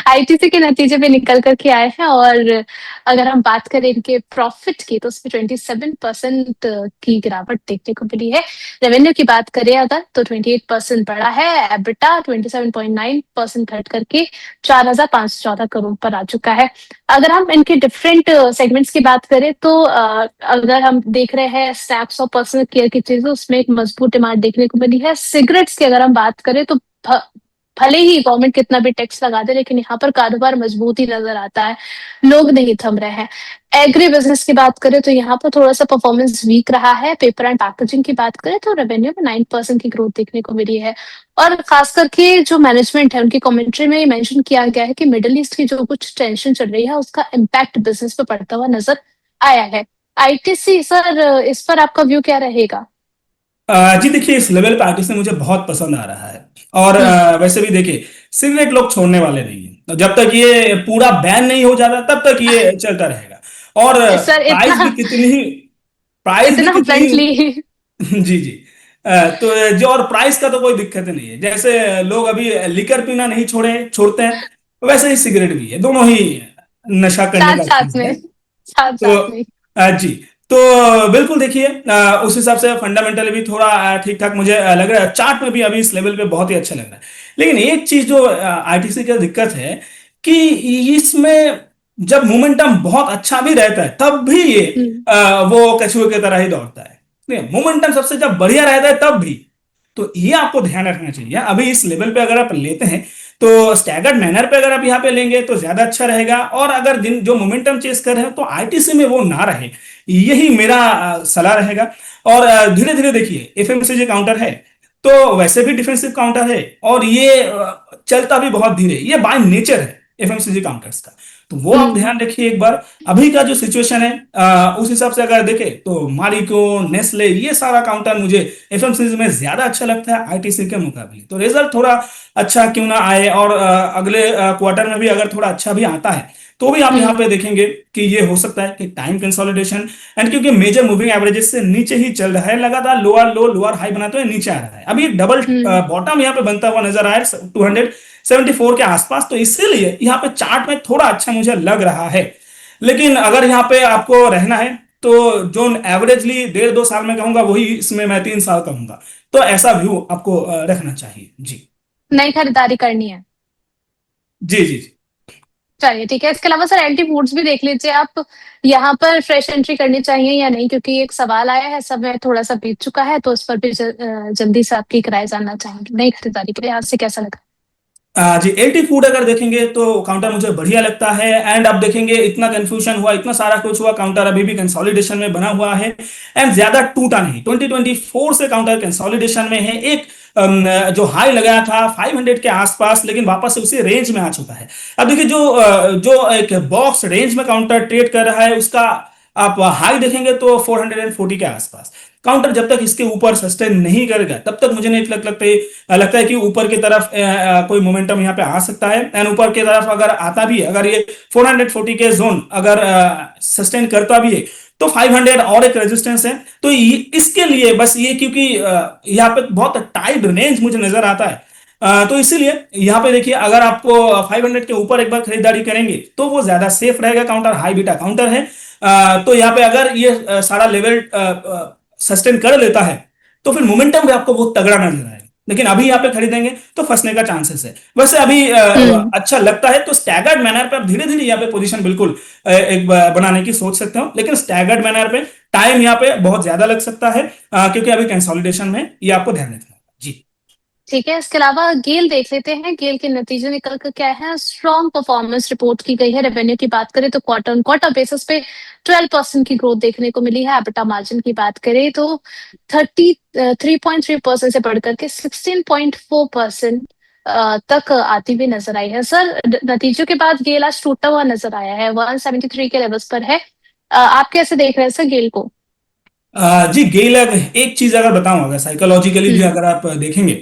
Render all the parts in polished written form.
ITC के नतीजे भी निकल कर के आए हैं, और अगर हम बात करें इनके प्रॉफिट की, तो उसमें 27% की गिरावट देखने को मिली है। रेवेन्यू की बात करें अगर, तो 28% बढ़ा है। एबिटा 27.9% घट करके 4,514 करोड़ पर आ चुका है। अगर हम इनके डिफरेंट सेगमेंट्स की बात करें, तो अगर हम देख रहे हैं स्नैक्स और पर्सनल केयर की चीजें, उसमें एक मजबूत डिमांड देखने को मिली है। सिगरेट्स की अगर हम बात करें, तो भले ही गवर्नमेंट कितना भी टैक्स लगा दे, लेकिन यहाँ पर कारोबार मजबूत ही नजर आता है, लोग नहीं थम रहे हैं। एग्री बिजनेस की बात करें तो यहाँ पर थोड़ा सा परफॉर्मेंस वीक रहा है। पेपर एंड पैकेजिंग की बात करें तो रेवेन्यू में 9% की ग्रोथ देखने को मिली है। और खास करके जो मैनेजमेंट है, उनकी कमेंट्री में मेंशन किया गया है कि मिडिल ईस्ट की जो कुछ टेंशन चल रही है, उसका इम्पैक्ट बिजनेस पे पड़ता हुआ नजर आया है। आईटीसी सर, इस पर आपका व्यू क्या रहेगा? जी देखिए, इस लेवल पे आर्टिस्ट मुझे बहुत पसंद आ रहा है। और वैसे भी देखिए, सिगरेट लोग छोड़ने वाले नहीं है, तो जब तक ये पूरा बैन नहीं हो जाता तब तक ये चलता रहेगा। और सर, प्राइस भी इतना कितनी ही प्राइस भी इतना कितनी ब्लंटली? जी जी। तो जो, और प्राइस का तो कोई दिक्कत नहीं है। जैसे लोग अभी लिकर पीना नहीं छोड़ते हैं, वैसे ही सिगरेट भी है। दोनों ही नशा करने साथ का साथ चीज है। में, साथ तो साथ में। जी, तो बिल्कुल देखिए, उस हिसाब से फंडामेंटली भी थोड़ा ठीक ठाक मुझे लग रहा है। चार्ट में भी अभी इस लेवल पे बहुत ही अच्छा लग रहा है। लेकिन एक चीज जो आईटीसी का दिक्कत है कि इसमें जब मोमेंटम बहुत अच्छा भी रहता है तब भी ये हम्म। वो कछुए की तरह ही दौड़ता है। मोमेंटम सबसे जब बढ़िया रहता है तब भी। तो ये आपको ध्यान रखना चाहिए। अभी इस लेवल पे अगर आप लेते हैं तो स्टैगर्ड मैनर पे अगर आप यहाँ पे लेंगे तो ज्यादा अच्छा रहेगा। और अगर दिन जो मोमेंटम चेस कर रहे हैं तो आईटीसी में वो ना रहे, यही मेरा सलाह रहेगा। और धीरे धीरे देखिए, एफएमसीजी काउंटर है तो वैसे भी डिफेंसिव काउंटर है, और ये चलता भी बहुत धीरे, ये बाय नेचर है एफएमसीजी काउंटर्स का। तो वो आप हम्म। ध्यान रखिए एक बार। अभी का जो सिचुएशन है उस हिसाब से अगर देखें तो मारिको, नेस्ले, ये सारा काउंटर मुझे एफएमसीजी में ज्यादा अच्छा लगता है आईटीसी के मुकाबले। तो रिजल्ट थोड़ा अच्छा क्यों ना आए, और अगले क्वार्टर में भी अगर थोड़ा अच्छा भी आता है तो भी आप यहाँ हम्म। पे देखेंगे कि ये हो सकता है कि टाइम कंसोलिडेशन, एंड क्योंकि मेजर मूविंग एवरेजेस से नीचे ही चल रहा है, लगातार लोअर लो लोअर हाई बनाते हुए नीचे आ रहा है। अभी डबल हम्म। बॉटम यहाँ पे बनता हुआ नजर आया 274 के आसपास, तो इसीलिए यहाँ पे चार्ट में थोड़ा अच्छा मुझे लग रहा है। लेकिन अगर यहाँ पे आपको रहना है तो जो एवरेजली 1.5-2 साल में कहूंगा, वही इसमें मैं 3 साल कहूंगा। तो ऐसा व्यू आपको रखना चाहिए। जी नई खरीदारी करनी है? जी जी जी। चलिए ठीक है। इसके अलावा सर, एंटी फूड्स भी देख लीजिए आप, यहाँ पर फ्रेश एंट्री करनी चाहिए या नहीं, क्योंकि एक सवाल आया है, समय थोड़ा सा बीत चुका है, तो उस पर भी जल्दी से आपकी राय जानना चाहेंगे नई खरीदारी के लिए। आज से कैसा लगा? जी, एलटी फूड अगर देखेंगे तो काउंटर मुझे बढ़िया लगता है। एंड अब देखेंगे, इतना कंफ्यूजन हुआ, इतना सारा कुछ हुआ, काउंटर अभी भी कंसोलिडेशन में बना हुआ है। एंड ज्यादा टूटा नहीं, 2024 से काउंटर कंसोलिडेशन में है। एक जो हाई लगाया था 500 के आसपास, लेकिन वापस से उसी रेंज में आ चुका है। अब देखिए, जो एक बॉक्स रेंज में काउंटर ट्रेड कर रहा है, उसका आप हाई देखेंगे तो 440 के आसपास। काउंटर जब तक इसके ऊपर सस्टेन नहीं करेगा तब तक मुझे नहीं लगता है कि ऊपर की तरफ कोई मोमेंटम यहाँ पे आ सकता है। एंड ऊपर की तरफ अगर आता भी है, अगर ये 440 के जोन अगर सस्टेन करता भी है, तो 500 और एक रेजिस्टेंस है। तो इसके लिए बस ये, क्योंकि यहाँ पे बहुत टाइट रेंज मुझे नजर आता है, तो इसीलिए यहाँ पे देखिए, अगर आपको 500 के ऊपर एक बार खरीदारी करेंगे तो वो ज्यादा सेफ रहेगा। काउंटर हाई बीटा काउंटर है। तो यहाँ पे अगर ये सारा लेवल सस्टेन कर लेता है तो फिर मोमेंटम भी आपको बहुत तगड़ा नजर आएगा। लेकिन अभी यहाँ पे खरीदेंगे तो फंसने का चांसेस है। वैसे अभी हम्म। अच्छा लगता है तो स्टैगर्ड मैनर पे आप धीरे धीरे यहाँ पे पोजीशन बिल्कुल एक बनाने की सोच सकते हो। लेकिन स्टैगर्ड मैनर पे टाइम यहाँ पे बहुत ज्यादा लग सकता है, क्योंकि अभी कंसोलिडेशन में ये आपको ध्यान रखना होगा। जी ठीक है। इसके अलावा गेल देख लेते हैं। गेल के नतीजे निकल कर क्या है? स्ट्रॉन्ग परफॉर्मेंस रिपोर्ट की गई है। रेवेन्यू की बात करें तो क्वार्टर ऑन क्वार्टर बेसिस पे 12% की ग्रोथ देखने को मिली है। एबिटा मार्जिन की बात करें तो 33.3% से बढ़कर के 16.4% तक आती हुई नजर आई है। सर, नतीजों के बाद गेल आज टूटा हुआ नजर आया है, 173 के लेवल्स पर है। आप कैसे देख रहे हैं सर गेल को? जी, गेल एक चीज अगर बताऊं, अगर साइकोलॉजिकली भी हम्म। अगर आप देखेंगे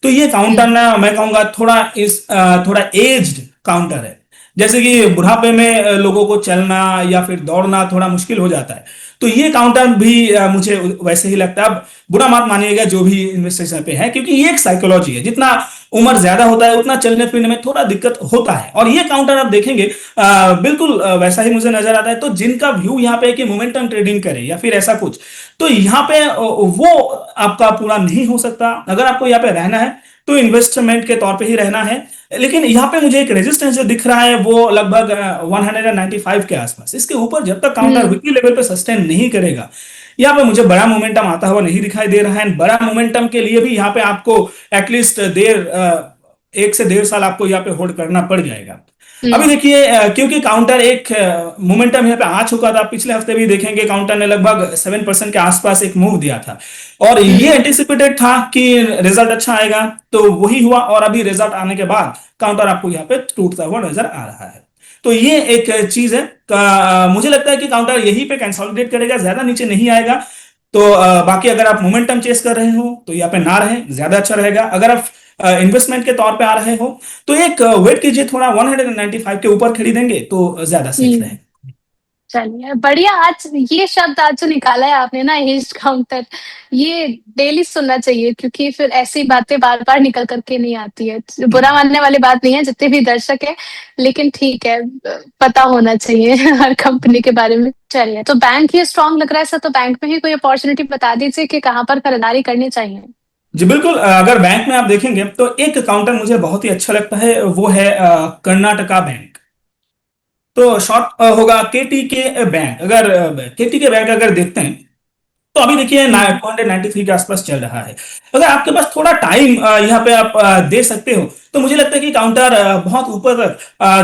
तो ये काउंटर हम्म। ना, मैं कहूंगा थोड़ा एज्ड काउंटर है। जैसे कि बुढ़ापे में लोगों को चलना या फिर दौड़ना थोड़ा मुश्किल हो जाता है, तो ये काउंटर भी मुझे वैसे ही लगता है। अब बुरा मत मानिएगा जो भी इन्वेस्टेशन पे है, क्योंकि ये एक साइकोलॉजी है। जितना उम्र ज्यादा होता है उतना चलने फिरने में थोड़ा दिक्कत होता है। और ये काउंटर आप देखेंगे बिल्कुल वैसा ही मुझे नजर आता है। तो जिनका व्यू यहाँ पे है कि मोमेंटम ट्रेडिंग करे या फिर ऐसा कुछ, तो यहाँ पे वो आपका पूरा नहीं हो सकता। अगर आपको यहाँ पे रहना है तो इन्वेस्टमेंट के तौर पे ही रहना है। लेकिन यहाँ पे मुझे एक रेजिस्टेंस जो दिख रहा है वो लगभग 195 के आसपास। इसके ऊपर जब तक काउंटर हम्म। वीकली लेवल पे सस्टेन नहीं करेगा, यहाँ पे मुझे बड़ा मोमेंटम आता हुआ नहीं दिखाई दे रहा है। बड़ा मोमेंटम के लिए भी यहाँ पे आपको एटलीस्ट 1 से 1.5 साल आपको यहाँ पे होल्ड करना पड़ जाएगा। अभी हम्म। देखिए क्योंकि काउंटर एक मोमेंटम यहाँ पे आ चुका था, पिछले हफ्ते भी देखेंगे काउंटर ने लगभग 7% के आसपास एक मूव दिया था और ये हम्म। एंटिसिपेटेड था कि रिजल्ट अच्छा आएगा, तो वही हुआ। और अभी रिजल्ट आने के बाद काउंटर आपको यहाँ पे टूटता हुआ नजर आ रहा है। तो ये एक चीज है मुझे लगता है कि काउंटर यहीं पे कंसोलिडेट करेगा, ज्यादा नीचे नहीं आएगा। तो बाकी अगर आप मोमेंटम चेस कर रहे हो तो यहाँ पे ना रहे, ज्यादा अच्छा रहेगा। अगर आप इन्वेस्टमेंट के तौर पे आ रहे हो तो एक वेट कीजिए, थोड़ा 195 के ऊपर खरीदेंगे तो ज्यादा सेफ हम्म। रहेगा। चलिए बढ़िया। आज ये शब्द आज जो निकाला है आपने ना, एज काउंटर, ये डेली सुनना चाहिए, क्योंकि फिर ऐसी बातें बार बार निकल करके नहीं आती है। बुरा मानने वाली बात नहीं है जितने भी दर्शक है, लेकिन ठीक है, पता होना चाहिए हर कंपनी के बारे में। चलिए, तो बैंक ही स्ट्रांग लग रहा है सर, तो बैंक में ही कोई अपॉर्चुनिटी बता दीजिए कि कहाँ पर खरीदारी करनी चाहिए। जी बिल्कुल, अगर बैंक में आप देखेंगे तो एक काउंटर मुझे बहुत ही अच्छा लगता है, वो है कर्नाटका बैंक। तो शॉर्ट होगा केटी के बैंक। अगर केटी के बैंक अगर देखते हैं तो अभी देखिए हम्म। 293 के आसपास चल रहा है। अगर आपके पास थोड़ा टाइम यहाँ पे आप दे सकते हो तो मुझे लगता है कि काउंटर बहुत ऊपर तक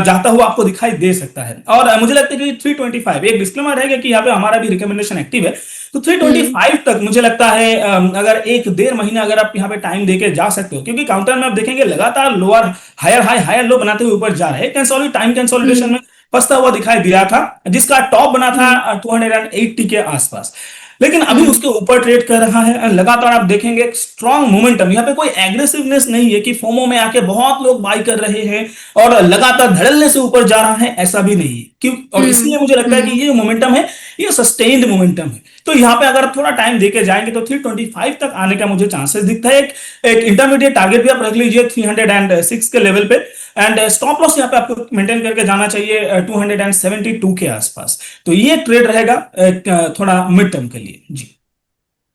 जाता हुआ आपको दिखाई दे सकता है। और मुझे लगता है कि 325, एक डिस्क्लेमर रहेगा कि यहाँ पे हमारा भी रिकमेंडेशन एक्टिव है, तो हम्म। 325 तक मुझे लगता है अगर 1 1.5 महीना अगर आप यहाँ पे टाइम देके जा सकते हो, क्योंकि काउंटर में आप देखेंगे लगातार lower higher high higher low बनाते हुए ऊपर जा रहे हैं। कंसोलिड टाइम कंसोलिडेशन हम्म। में फंसता हुआ दिखाई दिया था, जिसका टॉप बना था हम्म। 280 के आसपास। लेकिन अभी हम्म। उसके ऊपर ट्रेड कर रहा है और लगातार आप देखेंगे एक स्ट्रॉन्ग मोमेंटम। यहाँ पे कोई एग्रेसिवनेस नहीं है कि फोमो में आके बहुत लोग बाई कर रहे हैं और लगातार धड़ल्ले से ऊपर जा रहा है, ऐसा भी नहीं है। क्यों? और हम्म। इसलिए मुझे लगता है कि ये मोमेंटम है, ये सस्टेन्ड मोमेंटम है। तो यहाँ पे अगर आप थोड़ा टाइम देके जाएंगे तो 325 तक आने का मुझे चांसेस दिखता है। एक इंटरमीडिएट टारगेट भी आप रख लीजिए 306 के लेवल पे। एंड स्टॉप लॉस यहाँ पे आपको मेंटेन करके जाना चाहिए 272 के आसपास। तो ये ट्रेड रहेगा थोड़ा मिड टर्म के लिए जी।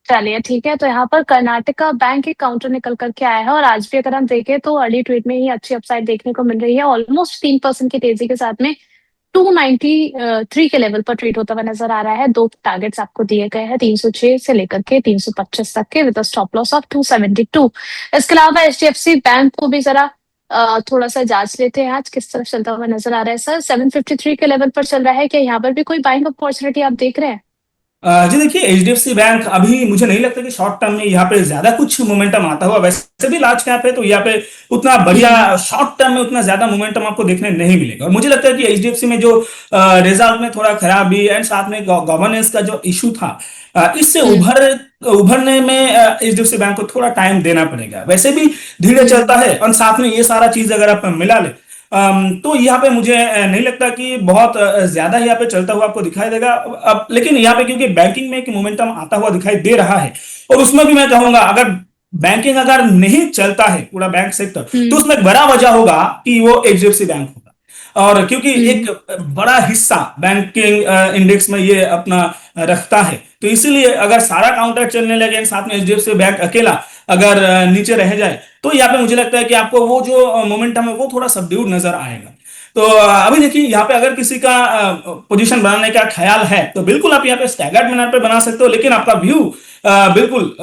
चलिए ठीक है, तो यहाँ पर कर्नाटका बैंक एक काउंटर निकल करके आया है, और आज भी अगर हम देखें तो अर्ली ट्रेड में ही अच्छी अपसाइड देखने को मिल रही है। ऑलमोस्ट 3% की तेजी के साथ में 293 के लेवल पर ट्रेड होता हुआ नजर आ रहा है। दो टारगेट्स आपको दिए गए हैं, 306 से लेकर के 325 तक के, विद स्टॉप लॉस ऑफ 272। इसके अलावा एचडीएफसी बैंक को भी जरा थोड़ा सा जांच लेते हैं, आज किस तरफ चलता हुआ नजर आ रहा है सर। 753 के लेवल पर चल रहा है, क्या यहाँ पर भी कोई बाइंग अपॉर्चुनिटी आप देख रहे हैं? जी देखिए, एचडीएफसी बैंक अभी मुझे नहीं लगता कि शॉर्ट टर्म में यहाँ पे ज्यादा कुछ मोमेंटम आता हुआ। वैसे भी लार्ज कैप है तो यहाँ पे उतना बढ़िया हम्म। शॉर्ट टर्म में उतना ज्यादा मोमेंटम आपको देखने नहीं मिलेगा। और मुझे लगता है कि एचडीएफसी में जो रिजल्ट में थोड़ा खराबी एंड साथ में गवर्नेंस का जो इशू था, इससे हम्म। उभरने में एचडीएफसी बैंक को थोड़ा टाइम देना पड़ेगा। वैसे भी धीरे हम्म। चलता है और साथ में ये सारा चीज अगर आप मिला ले तो यहाँ पे मुझे नहीं लगता कि बहुत ज्यादा यहाँ पे चलता हुआ आपको दिखाई देगा। अब लेकिन यहाँ पे क्योंकि बैंकिंग में एक मोमेंटम आता हुआ दिखाई दे रहा है, और उसमें भी मैं कहूंगा अगर बैंकिंग अगर नहीं चलता है पूरा बैंक सेक्टर, तो हम्म। उसमें एक बड़ा वजह होगा कि वो एचडीएफसी बैंक होगा। और क्योंकि एक हम्म। बड़ा हिस्सा बैंकिंग इंडेक्स में ये अपना रखता है, तो इसीलिए अगर सारा काउंटर चलने लगे साथ में एचडीएफसी बैंक अकेला अगर नीचे रह जाए, तो यहाँ पे मुझे लगता है कि आपको वो जो मोमेंटम है वो थोड़ा सबड्यूड नजर आएगा। तो अभी देखिए यहाँ पे अगर किसी का पोजीशन बनाने का ख्याल है तो बिल्कुल आप यहाँ पे स्टैगर्ड मैनर पे बना सकते हो, लेकिन आपका व्यू बिल्कुल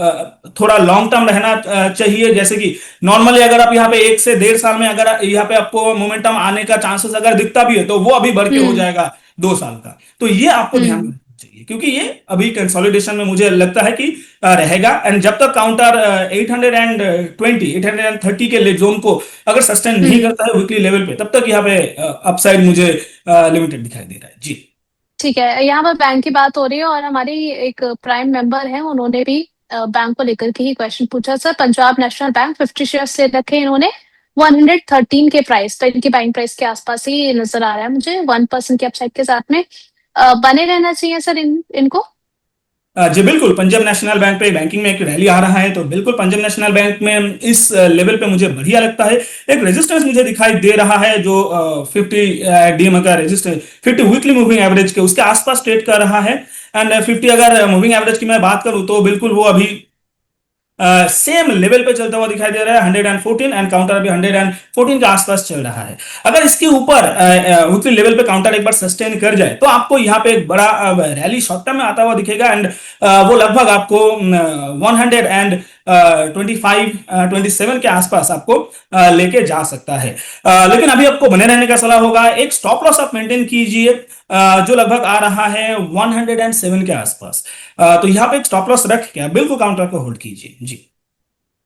थोड़ा लॉन्ग टर्म रहना चाहिए। जैसे कि नॉर्मली अगर आप यहाँ पे 1 से 1.5 साल में अगर यहाँ पे आपको मोमेंटम आने का चांसेस अगर दिखता भी है तो वो अभी बढ़ के हो हम्म। जाएगा 2 साल का। तो ये आपको ध्यान हम्म। रखना चाहिए, क्योंकि ये अभी कंसोलिडेशन में मुझे लगता है कि रहेगा। एंड जब तक काउंटर 830 के ले जोन को अगर सस्टेन नहीं हम्म। करता है वीकली लेवल पे, तब तक यहाँ पे अपसाइड मुझे लिमिटेड दिखाई दे रहा है जी। ठीक है, यहाँ पर बैंक की बात हो रही है, और हमारी एक प्राइम मेंबर है, उन्होंने भी बैंक को लेकर के ही क्वेश्चन पूछा sir. Punjab national bank 50 share ले रखे इन्होंने 113 के प्राइस, तो इनकी बाइंग प्राइस के आसपास ही नजर आ रहा है मुझे, 1% की अपसाइड के साथ में। बने रहना चाहिए सर इनको? जी बिल्कुल, पंजाब नेशनल बैंक पे बैंकिंग में एक रैली आ रहा है, तो बिल्कुल पंजाब नेशनल बैंक में इस लेवल पे मुझे बढ़िया लगता है। एक रेजिस्टेंस मुझे दिखाई दे रहा है जो 50 डीएमए का रेजिस्टेंस 50 वीकली मूविंग एवरेज के उसके आसपास ट्रेड कर रहा है। एंड 50 अगर मूविंग एवरेज की मैं बात करूं तो बिल्कुल वो अभी सेम लेवल पे चलता हुआ दिखाई दे रहा है 114 एंड काउंटर अभी 114 के आसपास चल रहा है। अगर इसके ऊपर वीकली लेवल पे काउंटर एक बार सस्टेन कर जाए तो आपको यहाँ पे एक बड़ा रैली शॉर्ट टर्म में आता हुआ दिखेगा एंड वो लगभग आपको 125 27 के आसपास आपको लेके जा सकता है। लेकिन अभी आपको बने रहने का सलाह होगा, एक स्टॉप लॉस आप मेंटेन कीजिए जो लगभग आ रहा है 107 के आसपास। तो यहाँ पे एक स्टॉप लॉस रख के बिल्कुल काउंटर को होल्ड कीजिए जी।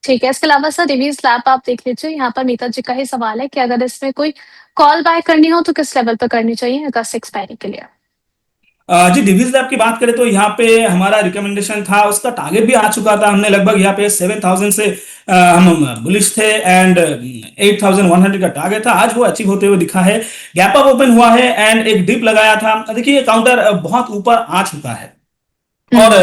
ठीक है, इसके अलावा सर रिवीज लैब आप देख लीजिए। यहाँ पर मीता जी का ही सवाल है कि अगर इसमें कोई कॉल बाय करनी हो तो किस लेवल पर करनी चाहिए अगस्त एक्सपायरी के लिए। जी डिवीज लैब की बात करें तो यहाँ पे हमारा रिकमेंडेशन था, उसका टारगेट भी आ चुका था। हमने लगभग यहाँ पे 7000 से हम बुलिश थे एंड 8100 का टारगेट था, आज वो अचीव होते हुए दिखा है। गैप अप ओपन हुआ है एंड एक डिप लगाया था। देखिए काउंटर बहुत ऊपर आ चुका है। और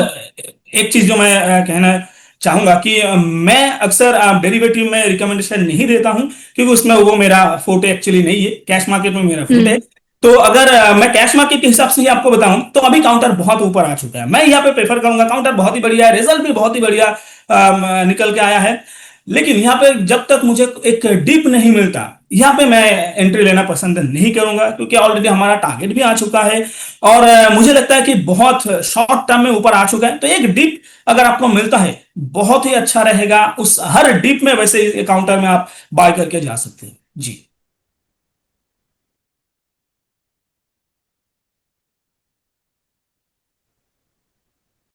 एक चीज जो मैं कहना चाहूंगा कि मैं अक्सर डेरिवेटिव में रिकमेंडेशन नहीं देता हूं क्योंकि उसमें वो मेरा फोटे एक्चुअली नहीं है, कैश मार्केट में मेरा फोटे है। तो अगर मैं कैश मार्केट के हिसाब से ही आपको बताऊं तो अभी काउंटर बहुत ऊपर आ चुका है। मैं यहाँ पे प्रेफर करूंगा, काउंटर बहुत ही बढ़िया है, रिजल्ट भी बहुत ही बढ़िया निकल के आया है। लेकिन यहाँ पे जब तक मुझे एक डीप नहीं मिलता यहाँ पे मैं एंट्री लेना पसंद नहीं करूंगा क्योंकि ऑलरेडी हमारा टारगेट भी आ चुका है और मुझे लगता है कि बहुत शॉर्ट टर्म में ऊपर आ चुका है। तो एक डीप अगर आपको मिलता है बहुत ही अच्छा रहेगा, उस हर डीप में वैसे काउंटर में आप बाय करके जा सकते हैं जी।